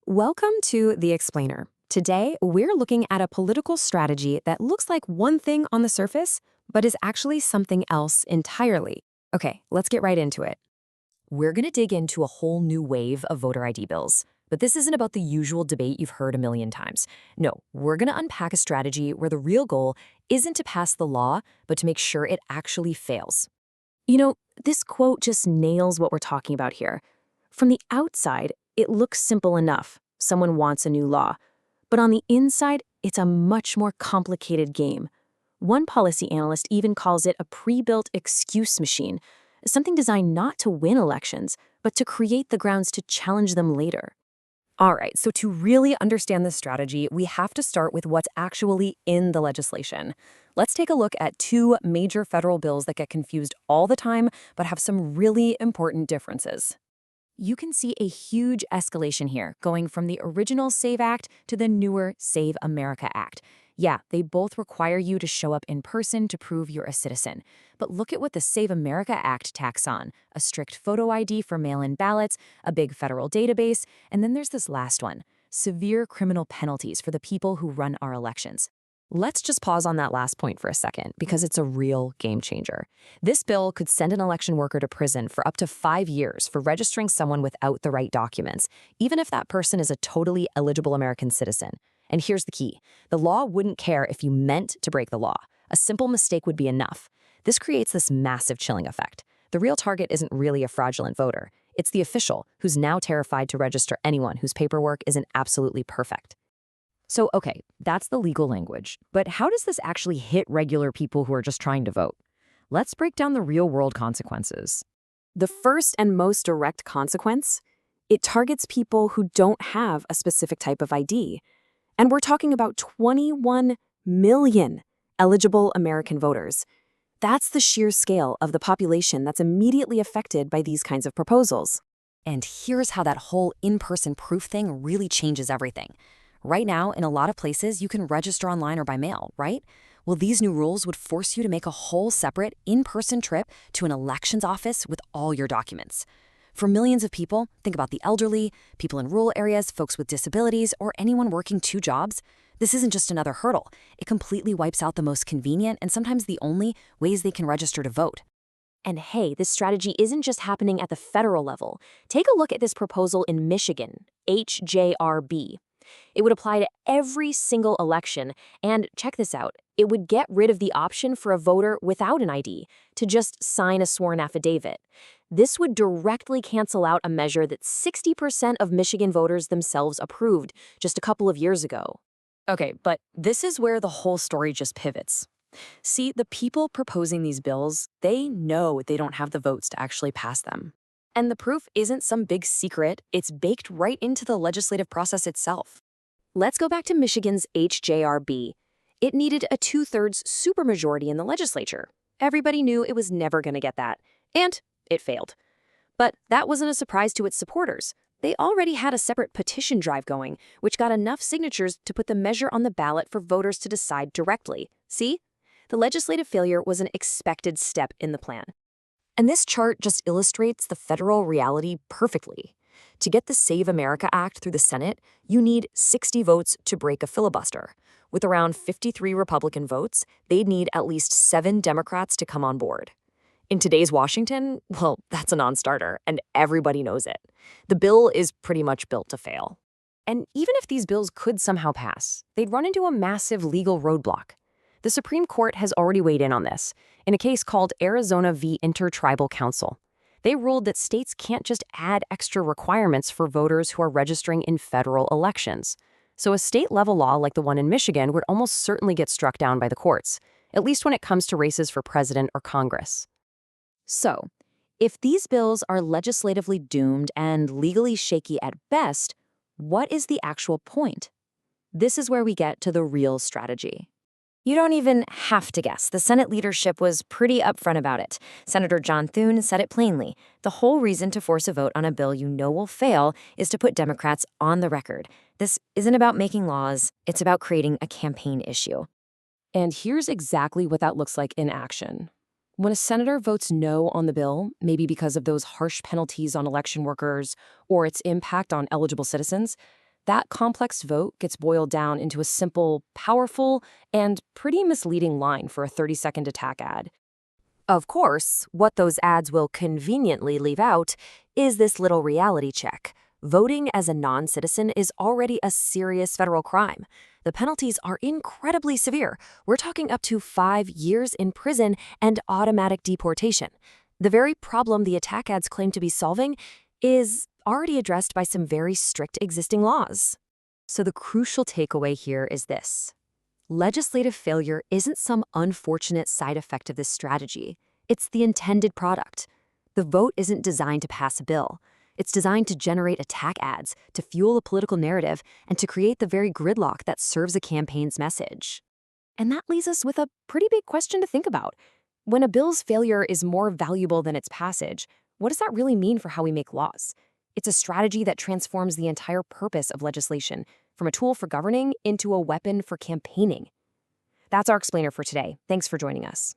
Welcome to The Explainer. Today, we're looking at a political strategy that looks like one thing on the surface, but is actually something else entirely. Okay, let's get right into it. We're going to dig into a whole new wave of voter ID bills. But this isn't about the usual debate you've heard a million times. No, we're going to unpack a strategy where the real goal isn't to pass the law, but to make sure it actually fails. You know, this quote just nails what we're talking about here. From the outside, it looks simple enough. Someone wants a new law. But on the inside, it's a much more complicated game. One policy analyst even calls it a pre-built excuse machine, something designed not to win elections, but to create the grounds to challenge them later. All right, so to really understand this strategy, we have to start with what's actually in the legislation. Let's take a look at two major federal bills that get confused all the time, but have some really important differences. You can see a huge escalation here, going from the original SAVE Act to the newer Save America Act. Yeah, they both require you to show up in person to prove you're a citizen. But look at what the Save America Act tacks on: a strict photo ID for mail-in ballots, a big federal database, and then there's this last one: severe criminal penalties for the people who run our elections. Let's just pause on that last point for a second, because it's a real game changer. This bill could send an election worker to prison for up to 5 years for registering someone without the right documents, even if that person is a totally eligible American citizen. And here's the key: the law wouldn't care if you meant to break the law. A simple mistake would be enough. This creates this massive chilling effect. The real target isn't really a fraudulent voter. It's the official who's now terrified to register anyone whose paperwork isn't absolutely perfect. So, okay, that's the legal language. But how does this actually hit regular people who are just trying to vote? Let's break down the real-world consequences. The first and most direct consequence: it targets people who don't have a specific type of ID. And we're talking about 21 million eligible American voters. That's the sheer scale of the population that's immediately affected by these kinds of proposals. And here's how that whole in-person proof thing really changes everything. Right now, in a lot of places, you can register online or by mail, right? Well, these new rules would force you to make a whole separate in-person trip to an elections office with all your documents. For millions of people, think about the elderly, people in rural areas, folks with disabilities, or anyone working 2 jobs. This isn't just another hurdle. It completely wipes out the most convenient and sometimes the only ways they can register to vote. And hey, this strategy isn't just happening at the federal level. Take a look at this proposal in Michigan, HJR-B. It would apply to every single election, and check this out: it would get rid of the option for a voter without an ID to just sign a sworn affidavit. This would directly cancel out a measure that 60% of Michigan voters themselves approved just a couple of years ago. Okay, but this is where the whole story just pivots. See, the people proposing these bills, they know they don't have the votes to actually pass them. And the proof isn't some big secret, it's baked right into the legislative process itself. Let's go back to Michigan's HJR-B. It needed a 2/3 supermajority in the legislature. Everybody knew it was never going to get that, and it failed. But that wasn't a surprise to its supporters. They already had a separate petition drive going, which got enough signatures to put the measure on the ballot for voters to decide directly. See? The legislative failure was an expected step in the plan. And this chart just illustrates the federal reality perfectly. To get the Save America Act through the Senate, you need 60 votes to break a filibuster. With around 53 Republican votes, they'd need at least 7 Democrats to come on board. In today's Washington, well, that's a non-starter, and everybody knows it. The bill is pretty much built to fail. And even if these bills could somehow pass, they'd run into a massive legal roadblock. The Supreme Court has already weighed in on this, in a case called Arizona v. Intertribal Council. They ruled that states can't just add extra requirements for voters who are registering in federal elections. So a state-level law like the one in Michigan would almost certainly get struck down by the courts, at least when it comes to races for president or Congress. So, if these bills are legislatively doomed and legally shaky at best, what is the actual point? This is where we get to the real strategy. You don't even have to guess. The Senate leadership was pretty upfront about it. Senator John Thune said it plainly. The whole reason to force a vote on a bill you know will fail is to put Democrats on the record. This isn't about making laws, it's about creating a campaign issue. And here's exactly what that looks like in action. When a senator votes no on the bill, maybe because of those harsh penalties on election workers or its impact on eligible citizens, That complex vote gets boiled down into a simple, powerful, and pretty misleading line for a 30-second attack ad. Of course, what those ads will conveniently leave out is this little reality check. Voting as a non-citizen is already a serious federal crime. The penalties are incredibly severe. We're talking up to 5 years in prison and automatic deportation. The very problem the attack ads claim to be solving is already addressed by some very strict existing laws. So the crucial takeaway here is this. Legislative failure isn't some unfortunate side effect of this strategy. It's the intended product. The vote isn't designed to pass a bill. It's designed to generate attack ads, to fuel a political narrative, and to create the very gridlock that serves a campaign's message. And that leaves us with a pretty big question to think about. When a bill's failure is more valuable than its passage, what does that really mean for how we make laws? It's a strategy that transforms the entire purpose of legislation, from a tool for governing into a weapon for campaigning. That's our explainer for today. Thanks for joining us.